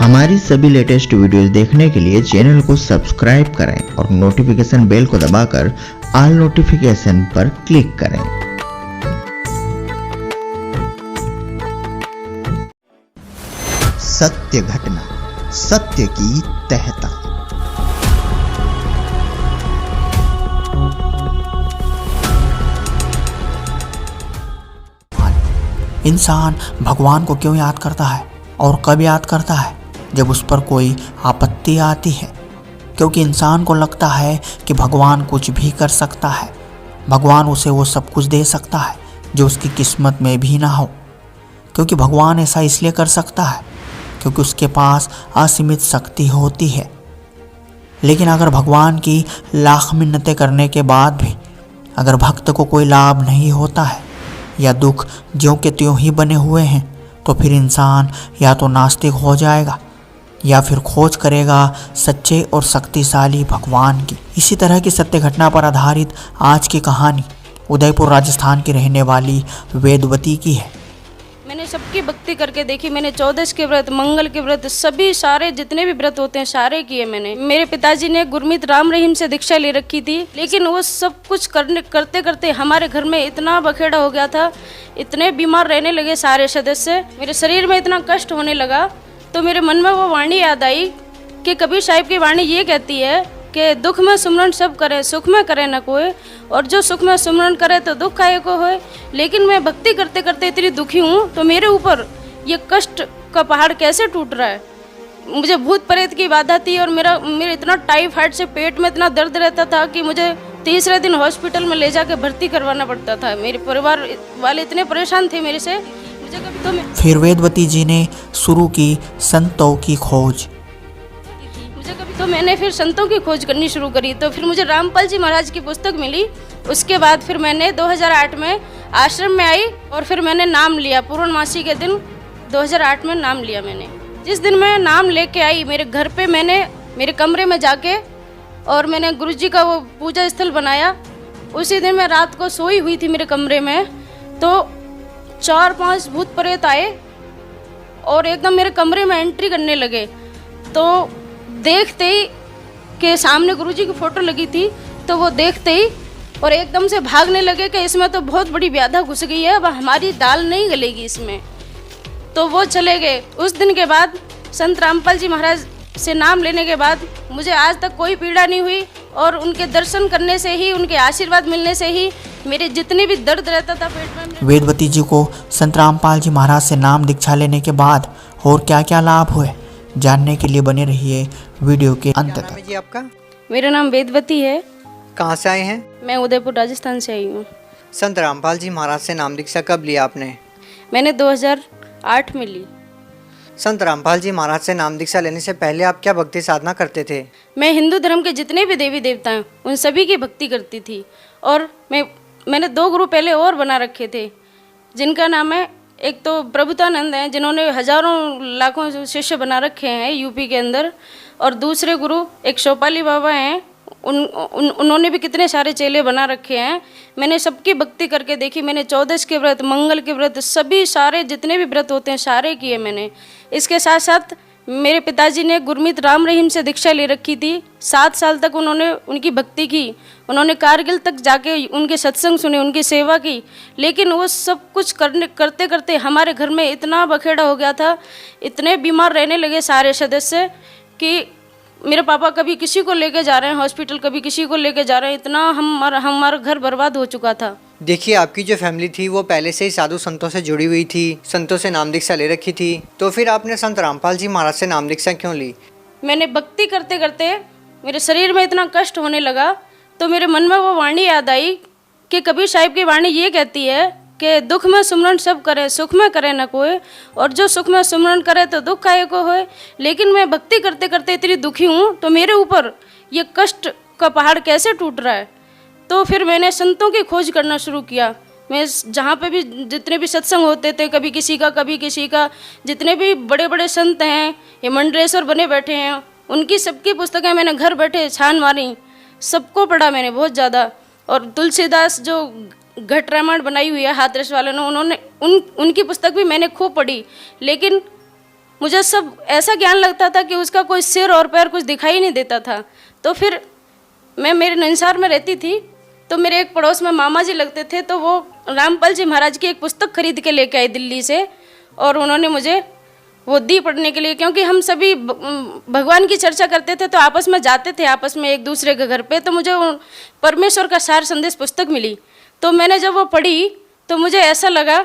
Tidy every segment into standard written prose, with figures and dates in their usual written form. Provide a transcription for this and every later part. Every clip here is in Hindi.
हमारी सभी लेटेस्ट वीडियोस देखने के लिए चैनल को सब्सक्राइब करें और नोटिफिकेशन बेल को दबाकर ऑल नोटिफिकेशन पर क्लिक करें। सत्य घटना, सत्य की तहता। इंसान भगवान को क्यों याद करता है और कब याद करता है? जब उस पर कोई आपत्ति आती है, क्योंकि इंसान को लगता है कि भगवान कुछ भी कर सकता है, भगवान उसे वो सब कुछ दे सकता है जो उसकी किस्मत में भी ना हो। क्योंकि भगवान ऐसा इसलिए कर सकता है क्योंकि उसके पास असीमित शक्ति होती है। लेकिन अगर भगवान की लाख मिन्नतें करने के बाद भी अगर भक्त को कोई लाभ नहीं होता है या दुख ज्यों के त्यों ही बने हुए हैं, तो फिर इंसान या तो नास्तिक हो जाएगा या फिर खोज करेगा सच्चे और शक्तिशाली भगवान की। इसी तरह की सत्य घटना पर आधारित आज की कहानी उदयपुर राजस्थान की रहने वाली वेदवती की है। मैंने सबकी भक्ति करके देखी। मैंने 14 के व्रत, मंगल के व्रत, सभी सारे जितने भी व्रत होते हैं सारे किए मैंने। मेरे पिताजी ने गुरमीत राम रहीम से दीक्षा ले रखी थी, लेकिन वो सब कुछ करते करते हमारे घर में इतना बखेड़ा हो गया था, इतने बीमार रहने लगे सारे सदस्य, मेरे शरीर में इतना कष्ट होने लगा। तो मेरे मन में वो वाणी याद आई कि कबीर साहिब की वाणी ये कहती है कि दुख में सुमरन सब करे, सुख में करे न कोई, और जो सुख में सुमरन करे तो दुख काहे को होए। लेकिन मैं भक्ति करते करते इतनी दुखी हूँ, तो मेरे ऊपर ये कष्ट का पहाड़ कैसे टूट रहा है। मुझे भूत प्रेत की बाधा थी और मेरे इतना टाइफाइड से पेट में इतना दर्द रहता था कि मुझे तीसरे दिन हॉस्पिटल में ले जाके भर्ती करवाना पड़ता था। मेरे परिवार वाले इतने परेशान थे मेरे से। मुझे कभी तो फिर वेदवती जी ने शुरू की संतों की खोज। तो मैंने फिर संतों की खोज करनी शुरू करी। तो फिर मुझे रामपाल जी महाराज की पुस्तक मिली। उसके बाद फिर मैंने 2008 में आश्रम में आई और फिर मैंने नाम लिया। पूर्णमासी के दिन 2008 में नाम लिया मैंने। जिस दिन मैं नाम लेके आई, मेरे घर पे मैंने मेरे कमरे में जाके और मैंने गुरु जी का वो पूजा स्थल बनाया। उसी दिन मैं रात को सोई हुई थी मेरे कमरे में, तो 4-5 भूत प्रेत आए और एकदम मेरे कमरे में एंट्री करने लगे। तो देखते ही कि सामने गुरुजी की फ़ोटो लगी थी, तो वो देखते ही और एकदम से भागने लगे कि इसमें तो बहुत बड़ी व्याधा घुस गई है, अब हमारी दाल नहीं गलेगी इसमें। तो वो चले गए। उस दिन के बाद संत रामपाल जी महाराज से नाम लेने के बाद मुझे आज तक कोई पीड़ा नहीं हुई, और उनके दर्शन करने से ही, उनके आशीर्वाद मिलने से ही मेरे जितने भी दर्द रहता था पेट में। वेदवती जी को संत रामपाल जी महाराज से नाम दीक्षा लेने के बाद और क्या क्या लाभ हुए, जानने के लिए बने रहिए वीडियो के अंत तक। जी आपका? मेरा नाम वेदवती है। कहाँ से आए हैं? मैं उदयपुर राजस्थान से आई हूँ। संत रामपाल जी महाराज से नाम दीक्षा कब लिया आपने? मैंने 2008 में ली। संत रामपाल जी महाराज से नाम दीक्षा लेने से पहले आप क्या भक्ति साधना करते थे? मैं हिंदू धर्म के जितने भी देवी देवता हैं उन सभी की भक्ति करती थी। और मैंने 2 गुरु पहले और बना रखे थे, जिनका नाम है, एक तो प्रभुतानंद हैं जिन्होंने हजारों लाखों शिष्य बना रखे हैं यूपी के अंदर, और दूसरे गुरु एक शोपाली बाबा हैं, उन्होंने भी कितने सारे चेले बना रखे हैं। मैंने सबकी भक्ति करके देखी। मैंने 14 के व्रत, मंगल के व्रत, सभी सारे जितने भी व्रत होते हैं सारे किए मैंने। इसके साथ साथ मेरे पिताजी ने गुरमीत राम रहीम से दीक्षा ले रखी थी। 7 साल तक उन्होंने उनकी भक्ति की। उन्होंने कारगिल तक जाके उनके सत्संग सुने, उनकी सेवा की। लेकिन वो सब कुछ करते करते हमारे घर में इतना बखेड़ा हो गया था, इतने बीमार रहने लगे सारे सदस्य, कि मेरे पापा कभी किसी को लेके जा रहे हैं हॉस्पिटल, कभी किसी को लेके जा रहे हैं। इतना हमारा घर बर्बाद हो चुका था। देखिए, आपकी जो फैमिली थी वो पहले से ही साधु संतों से जुड़ी हुई थी, संतों से नाम दीक्षा ले रखी थी। तो फिर आपने संत रामपाल जी महाराज से नाम दीक्षा क्यों ली? मैंने भक्ति करते करते मेरे शरीर में इतना कष्ट होने लगा, तो मेरे मन में वो वाणी याद आई कि कबीर साहिब की वाणी ये कहती है कि दुख में सुमरन सब करे, सुख में करे न कोई, और जो सुख में सुमरन करे तो दुख काहे को होए। लेकिन मैं भक्ति करते करते इतनी दुखी हूँ, तो मेरे ऊपर ये कष्ट का पहाड़ कैसे टूट रहा है। तो फिर मैंने संतों की खोज करना शुरू किया। मैं जहाँ पे भी जितने भी सत्संग होते थे, कभी किसी का कभी किसी का, जितने भी बड़े बड़े संत हैं, ये मंडलेश्वर बने बैठे हैं, उनकी सबकी पुस्तकें मैंने घर बैठे छान मारी, सबको पढ़ा मैंने बहुत ज़्यादा। और तुलसीदास जो घट रामायण बनाई हुई है हाथरस वालों ने, उनकी पुस्तक भी मैंने खूब पढ़ी। लेकिन मुझे सब ऐसा ज्ञान लगता था कि उसका कोई सिर और पैर कुछ दिखाई नहीं देता था। तो फिर मैं मेरे नंसार में रहती थी, तो मेरे एक पड़ोस में मामा जी लगते थे, तो वो रामपाल जी महाराज की एक पुस्तक खरीद के लेके आए दिल्ली से, और उन्होंने मुझे वो दी पढ़ने के लिए, क्योंकि हम सभी भगवान की चर्चा करते थे, तो आपस में जाते थे आपस में एक दूसरे के घर पे, तो मुझे परमेश्वर का सार संदेश पुस्तक मिली। तो मैंने जब वो पढ़ी तो मुझे ऐसा लगा,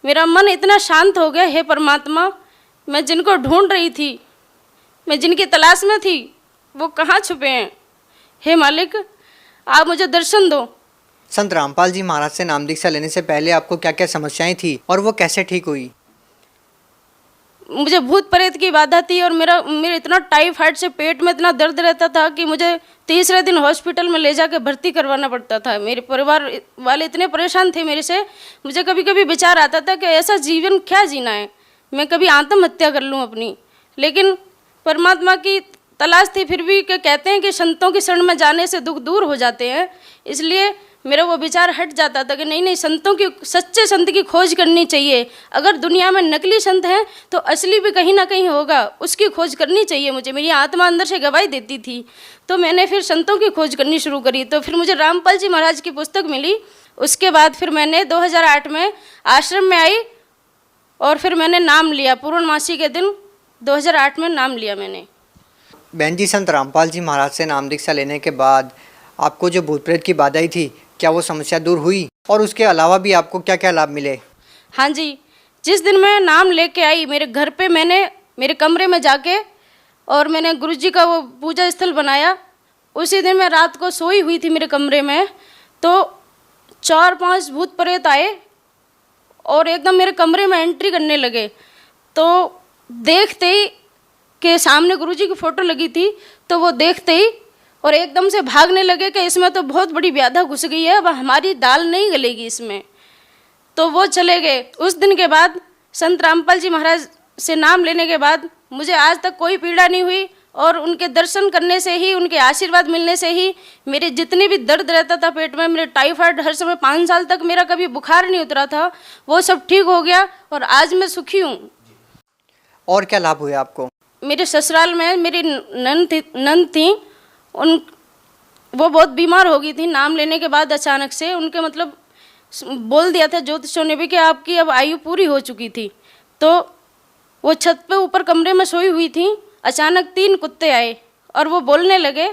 मेरा मन इतना शांत हो गया, हे परमात्मा, मैं जिनको ढूंढ रही थी, मैं जिनकी तलाश में थी, वो कहाँ छुपे हैं। हे मालिक, आप मुझे दर्शन दो। संत रामपाल जी महाराज से नाम दीक्षा लेने से पहले आपको क्या क्या समस्याएं थी और वो कैसे ठीक हुई? मुझे भूत प्रेत की बाधा थी, और मेरे इतना टाइफाइड से पेट में इतना दर्द रहता था कि मुझे तीसरे दिन हॉस्पिटल में ले जाके भर्ती करवाना पड़ता था। मेरे परिवार वाले इतने परेशान थे मेरे से, मुझे कभी कभी विचार आता था कि ऐसा जीवन क्या जीना है, मैं कभी आत्महत्या कर लूँ अपनी। लेकिन परमात्मा की तलाश थी फिर भी, कि कहते हैं कि संतों की शरण में जाने से दुख दूर हो जाते हैं, इसलिए मेरा वो विचार हट जाता था कि नहीं, संतों की, सच्चे संत की खोज करनी चाहिए। अगर दुनिया में नकली संत हैं तो असली भी कहीं ना कहीं होगा, उसकी खोज करनी चाहिए मुझे। मेरी आत्मा अंदर से गवाही देती थी। तो मैंने फिर संतों की खोज करनी शुरू करी। तो फिर मुझे रामपाल जी महाराज की पुस्तक मिली। उसके बाद फिर मैंने 2008 में आश्रम में आई, और फिर मैंने नाम लिया पूर्णमासी के दिन 2008 में नाम लिया मैंने। बहन जी, संत रामपाल जी महाराज से नाम दीक्षा लेने के बाद आपको जो भूत प्रेत की बाधाएं थी, क्या वो समस्या दूर हुई? और उसके अलावा भी आपको क्या क्या लाभ मिले? हाँ जी, जिस दिन मैं नाम लेके आई, मेरे घर पे मैंने मेरे कमरे में जाके और मैंने गुरुजी का वो पूजा स्थल बनाया। उसी दिन मैं रात को सोई हुई थी मेरे कमरे में, तो 4-5 भूत प्रेत आए और एकदम मेरे कमरे में एंट्री करने लगे। तो देखते ही कि सामने गुरुजी की फ़ोटो लगी थी, तो वो देखते ही और एकदम से भागने लगे कि इसमें तो बहुत बड़ी व्याधा घुस गई है, अब हमारी दाल नहीं गलेगी इसमें। तो वो चले गए। उस दिन के बाद संत रामपाल जी महाराज से नाम लेने के बाद मुझे आज तक कोई पीड़ा नहीं हुई, और उनके दर्शन करने से ही, उनके आशीर्वाद मिलने से ही मेरे जितने भी दर्द रहता था पेट में, मेरे टाइफाइड हर समय 5 साल तक मेरा कभी बुखार नहीं उतरा था, वो सब ठीक हो गया और आज मैं सुखी हूँ। और क्या लाभ हुए आपको? मेरे ससुराल में मेरी नंद थी, वो बहुत बीमार हो गई थी। नाम लेने के बाद अचानक से उनके मतलब बोल दिया था ज्योतिषों ने भी कि आपकी अब आयु पूरी हो चुकी थी। तो वो छत पे ऊपर कमरे में सोई हुई थी, अचानक 3 कुत्ते आए और वो बोलने लगे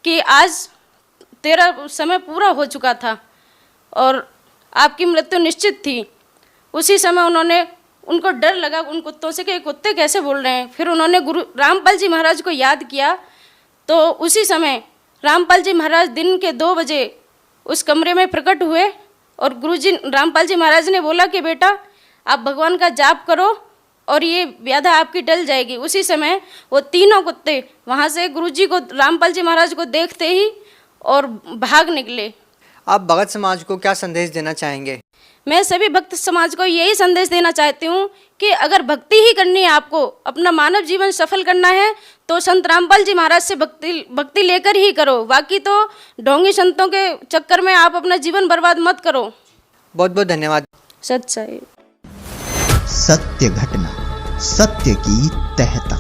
कि आज तेरा समय पूरा हो चुका था और आपकी मृत्यु निश्चित थी। उसी समय उनको डर लगा उन कुत्तों से कि कुत्ते कैसे बोल रहे हैं। फिर उन्होंने गुरु रामपाल जी महाराज को याद किया। तो उसी समय रामपाल जी महाराज दिन के 2 बजे उस कमरे में प्रकट हुए और गुरुजी रामपाल जी महाराज ने बोला कि बेटा आप भगवान का जाप करो और ये व्याधा आपकी टल जाएगी। उसी समय वो तीनों कुत्ते वहाँ से गुरुजी को, रामपाल जी महाराज को देखते ही और भाग निकले। आप भगत समाज को क्या संदेश देना चाहेंगे? मैं सभी भक्त समाज को यही संदेश देना चाहती हूँ कि अगर भक्ति ही करनी है, आपको अपना मानव जीवन सफल करना है, तो संत रामपाल जी महाराज से भक्ति लेकर ही करो। बाकी तो ढोंगी संतों के चक्कर में आप अपना जीवन बर्बाद मत करो। बहुत बहुत धन्यवाद। सच्चाई, सत्य घटना, सत्य की तहता।